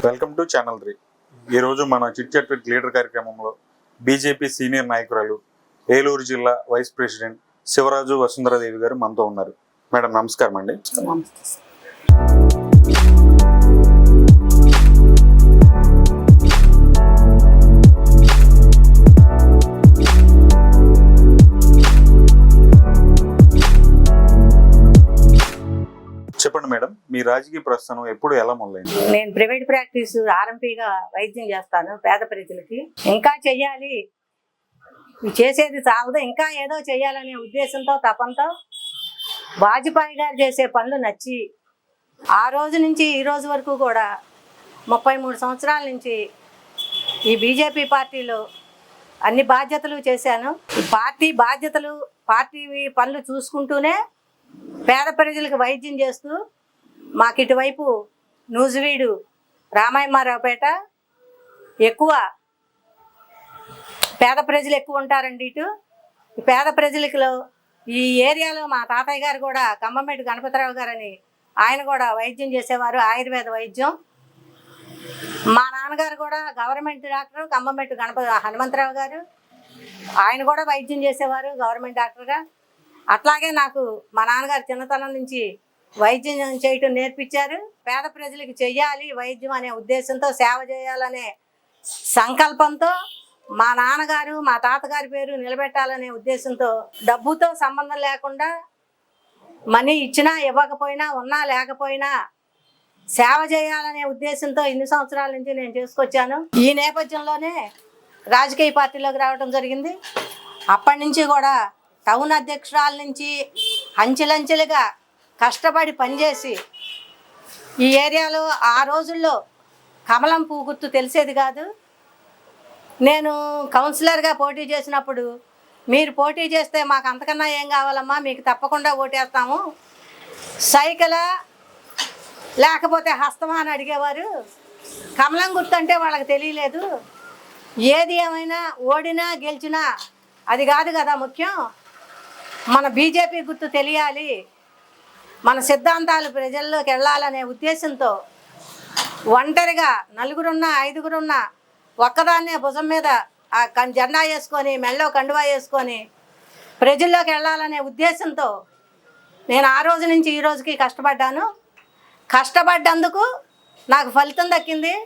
Welcome to channel 3. ఈరోజు మన chit chat with leader కార్యక్రమంలో బీజేపీ సీనియర్ నాయకురాలు ఏలూరు జిల్లా వైస్ ప్రెసిడెంట్ శివరాజు వసుంధరాదేవి గారు మనతో ఉన్నారు. మేడం నమస్కారం అండి. చెప్పండి మేడం, మీ రాజకీయ ప్రస్థానం ఎప్పుడు ఎలా మొదలైంది? నేను ప్రైవేట్ ప్రాక్టీస్ ఆర్ఎంపీగా వైద్యం చేస్తాను పేద ప్రజలకి. ఇంకా చెయ్యాలి, చేసేది చాలదు, ఇంకా ఏదో చెయ్యాలనే ఉద్దేశంతో తపంతో వాజ్పేయి గారు చేసే పనులు నచ్చి ఆ రోజు నుంచి ఈ రోజు వరకు కూడా 33 సంవత్సరాల నుంచి ఈ బీజేపీ పార్టీలో అన్ని బాధ్యతలు చేశాను. పార్టీ బాధ్యతలు, పార్టీ పనులు చూసుకుంటూనే పేద ప్రజలకు వైద్యం చేస్తూ, మాకు ఇటువైపు నూజివీడు రామాయమారావుపేట ఎక్కువ పేద ప్రజలు ఎక్కువ ఉంటారండి. ఇటు పేద ప్రజలకు ఈ ఏరియాలో మా తాతయ్య గారు కూడా కమ్మమెట్టు గణపతిరావు గారని ఆయన కూడా వైద్యం చేసేవారు, ఆయుర్వేద వైద్యం. మా నాన్నగారు కూడా గవర్నమెంట్ డాక్టర్ కమ్మమెట్టు హనుమంతరావు గారు, ఆయన కూడా వైద్యం చేసేవారు గవర్నమెంట్ డాక్టర్గా. అట్లాగే నాకు మా నాన్నగారు చిన్నతనం నుంచి వైద్యం చేయటం నేర్పించారు. పేద ప్రజలకు చెయ్యాలి వైద్యం అనే ఉద్దేశంతో, సేవ చేయాలనే సంకల్పంతో మా నాన్నగారు మా తాతగారి పేరు నిలబెట్టాలనే ఉద్దేశంతో డబ్బుతో సంబంధం లేకుండా మనీ ఇచ్చినా ఇవ్వకపోయినా ఉన్నా లేకపోయినా సేవ చేయాలనే ఉద్దేశంతో ఇన్ని సంవత్సరాల నుంచి నేను చేసుకొచ్చాను. ఈ నేపథ్యంలోనే రాజకీయ పార్టీలోకి రావడం జరిగింది. అప్పటి నుంచి కూడా టౌన్ అధ్యక్షురాల నుంచి అంచెలంచెలుగా కష్టపడి పనిచేసి ఈ ఏరియాలో ఆ రోజుల్లో కమలం పువ్వు గుర్తు తెలిసేది కాదు. నేను కౌన్సిలర్గా పోటీ చేసినప్పుడు, మీరు పోటీ చేస్తే మాకు అంతకన్నా ఏం కావాలమ్మా, మీకు తప్పకుండా ఓటేస్తాము, సైకిలా లేకపోతే హస్తమా అని అడిగేవారు. కమలం గుర్తు అంటే వాళ్ళకి తెలియలేదు. ఏది ఏమైనా ఓడినా గెలిచినా అది కాదు కదా ముఖ్యం, మన బీజేపీ గుర్తు తెలియాలి, మన సిద్ధాంతాలు ప్రజల్లోకి వెళ్ళాలనే ఉద్దేశంతో ఒంటరిగా 4గురున్నా 5గురున్నా ఒక్కదాన్నే భుజం మీద జెండా వేసుకొని మెళ్ళో కండువా వేసుకొని ప్రజల్లోకి వెళ్ళాలనే ఉద్దేశంతో నేను ఆ రోజు నుంచి ఈ రోజుకి కష్టపడ్డాను. కష్టపడ్డందుకు నాకు ఫలితం దక్కింది.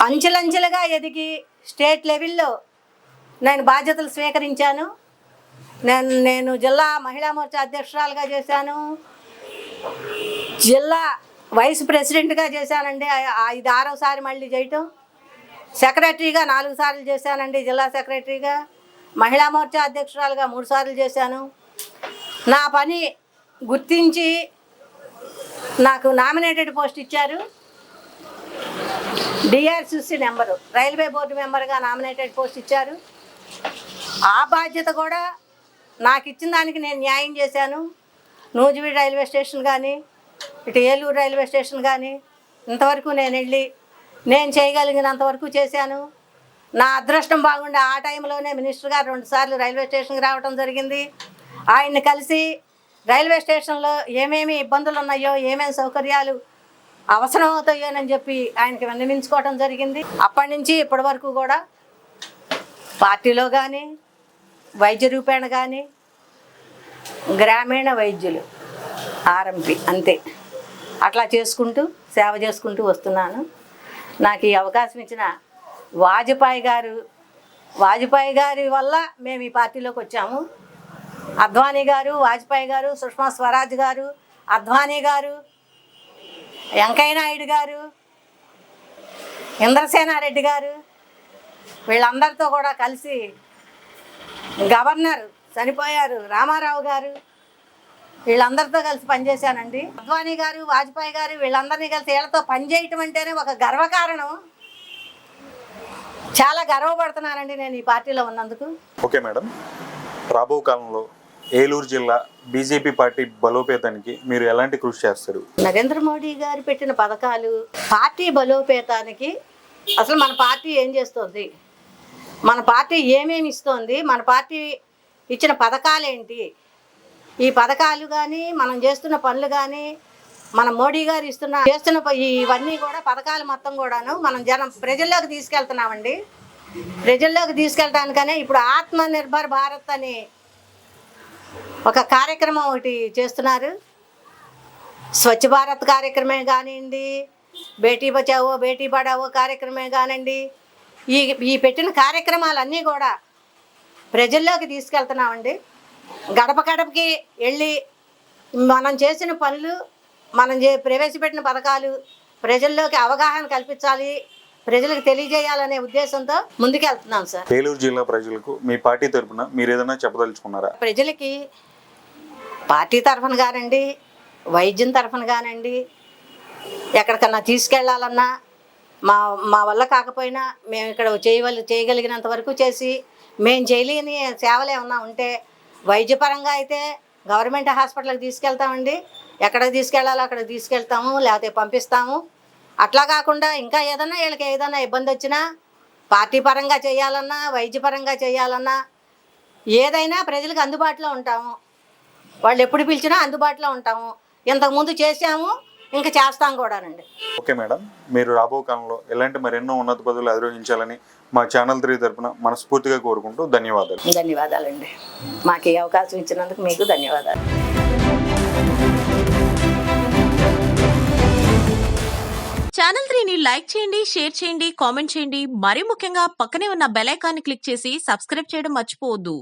అంచెలంచెలుగా ఎదిగి స్టేట్ లెవెల్లో నేను బాధ్యతలు స్వీకరించాను. నేను జిల్లా మహిళా మోర్చా అధ్యక్షురాలుగా చేశాను, జిల్లా వైస్ ప్రెసిడెంట్గా చేశానండి, ఇది 6వసారి మళ్ళీ చేయటం. సెక్రటరీగా 4 సార్లు చేశానండి, జిల్లా సెక్రటరీగా. మహిళా మోర్చా అధ్యక్షురాలుగా 3 సార్లు చేశాను. నా పని గుర్తించి నాకు నామినేటెడ్ పోస్ట్ ఇచ్చారు. డిఆర్సిసి నెంబరు, రైల్వే బోర్డు మెంబర్గా నామినేటెడ్ పోస్ట్ ఇచ్చారు. ఆ బాధ్యత కూడా నాకు ఇచ్చిన దానికి నేను న్యాయం చేశాను. నూజివీడు రైల్వే స్టేషన్ కానీ ఇటు ఏలూరు రైల్వే స్టేషన్ కానీ ఇంతవరకు నేను వెళ్ళి నేను చేయగలిగినంతవరకు చేశాను. నా అదృష్టం బాగుండే ఆ టైంలోనే మినిస్టర్ గారు 2 సార్లు రైల్వే స్టేషన్కి రావడం జరిగింది. ఆయన్ని కలిసి రైల్వే స్టేషన్లో ఏమేమి ఇబ్బందులు ఉన్నాయో, ఏమేమి సౌకర్యాలు అవసరం అవుతాయోనని చెప్పి ఆయనకి విన్నవించుకోవడం జరిగింది. అప్పటి నుంచి ఇప్పటి వరకు కూడా పార్టీలో కానీ వైద్య రూపేణ కానీ గ్రామీణ వైద్యులు ఆర్ఎంపీ అంతే అట్లా చేసుకుంటూ సేవ చేసుకుంటూ వస్తున్నాను. నాకు ఈ అవకాశం ఇచ్చిన వాజ్పేయి గారి వల్ల మేము ఈ పార్టీలోకి వచ్చాము. అద్వానీ గారు, వాజ్పేయి గారు, సుష్మా స్వరాజ్ గారు, అద్వానీ గారు, వెంకయ్య నాయుడు గారు, ఇంద్రసేనారెడ్డి గారు, వీళ్ళందరితో కూడా కలిసి, గవర్నర్ చనిపోయారు రామారావు గారు, వీళ్ళందరితో కలిసి పనిచేశానండి. అద్వానీ గారు, వాజ్పేయి గారు వీళ్ళందరినీ కలిసి వీళ్ళతో పనిచేయటం అంటేనే ఒక గర్వకారణం. చాలా గర్వపడుతున్నానండి నేను ఈ పార్టీలో ఉన్నందుకు. ఓకే మేడం, రాబో కాలంలో ఏలూరు జిల్లా బీజేపీ పార్టీ బలోపేతానికి మీరు ఎలాంటి కృషి చేస్తారు? నరేంద్ర మోడీ గారు పెట్టిన పథకాలు పార్టీ బలోపేతానికి, అసలు మన పార్టీ ఏం చేస్తుంది, మన పార్టీ ఏమేమి ఇస్తోంది, మన పార్టీ ఇచ్చిన పథకాలు ఏంటి, ఈ పథకాలు కానీ మనం చేస్తున్న పనులు కానీ మన మోడీ గారు చేస్తున్న ఇవన్నీ కూడా పథకాలు మొత్తం కూడాను మనం ప్రజల్లోకి తీసుకెళ్తున్నామండి. ప్రజల్లోకి తీసుకెళ్ళడానికనే ఇప్పుడు ఆత్మనిర్భర్ భారత్ అని ఒక కార్యక్రమం ఒకటి చేస్తున్నారు. స్వచ్ఛ భారత్ కార్యక్రమే కానివ్వండి, బేటీ బచావో బేటీ పడావో కార్యక్రమే కానివ్వండి, ఈ పెట్టిన కార్యక్రమాలన్నీ కూడా ప్రజల్లోకి తీసుకెళ్తున్నామండి. గడప గడపకి వెళ్ళి మనం చేసిన పనులు, మనం ప్రవేశపెట్టిన పథకాలు ప్రజల్లోకి అవగాహన కల్పించాలి, ప్రజలకు తెలియజేయాలనే ఉద్దేశంతో ముందుకెళ్తున్నాం సార్. ఏలూరు జిల్లా ప్రజలకు మీ పార్టీ తరఫున మీరు ఏదైనా చెప్పదలుచుకున్నారా? ప్రజలకి పార్టీ తరఫున కానండి, వైద్యం తరఫున కానండి, ఎక్కడికన్నా తీసుకెళ్లాలన్నా మా వల్ల కాకపోయినా మేము ఇక్కడ చేయగలిగినంత వరకు చేసి, మేము చేయలేని సేవలు ఏమన్నా ఉంటే వైద్యపరంగా అయితే గవర్నమెంట్ హాస్పిటల్కి తీసుకెళ్తామండి. ఎక్కడికి తీసుకెళ్లాలో అక్కడికి తీసుకెళ్తాము, లేకపోతే పంపిస్తాము. అట్లా కాకుండా ఇంకా ఏదన్నా వీళ్ళకి ఏదైనా ఇబ్బంది వచ్చినా పార్టీ పరంగా చేయాలన్నా, వైద్యపరంగా చేయాలన్నా ఏదైనా ప్రజలకు అందుబాటులో ఉంటాము. వాళ్ళు ఎప్పుడు పిలిచినా అందుబాటులో ఉంటాము. ఇంతకుముందు చేసాము, ఇంకా చేస్తాం కూడానండి. ఓకే మేడం, మీరు రాబో కాలంలో ఎలాంటి మరెన్నో ఉన్నత పదవులు అధిరోహించాలని మా ఛానల్ 3 తరఫున మనస్ఫూర్తిగా కోరుకుంటూ ధన్యవాదాలు. ధన్యవాదాలండి. మాకు ఈ అవకాశం ఇచ్చినందుకు మీకు ధన్యవాదాలు. ఛానల్ 3ని లైక్ చేయండి, షేర్ చేయండి, కామెంట్ చేయండి. మరీ ముఖ్యంగా పక్కనే ఉన్న బెల్ ఐకాన్ని క్లిక్ చేసి సబ్స్క్రైబ్ చేయడం మర్చిపోవద్దు.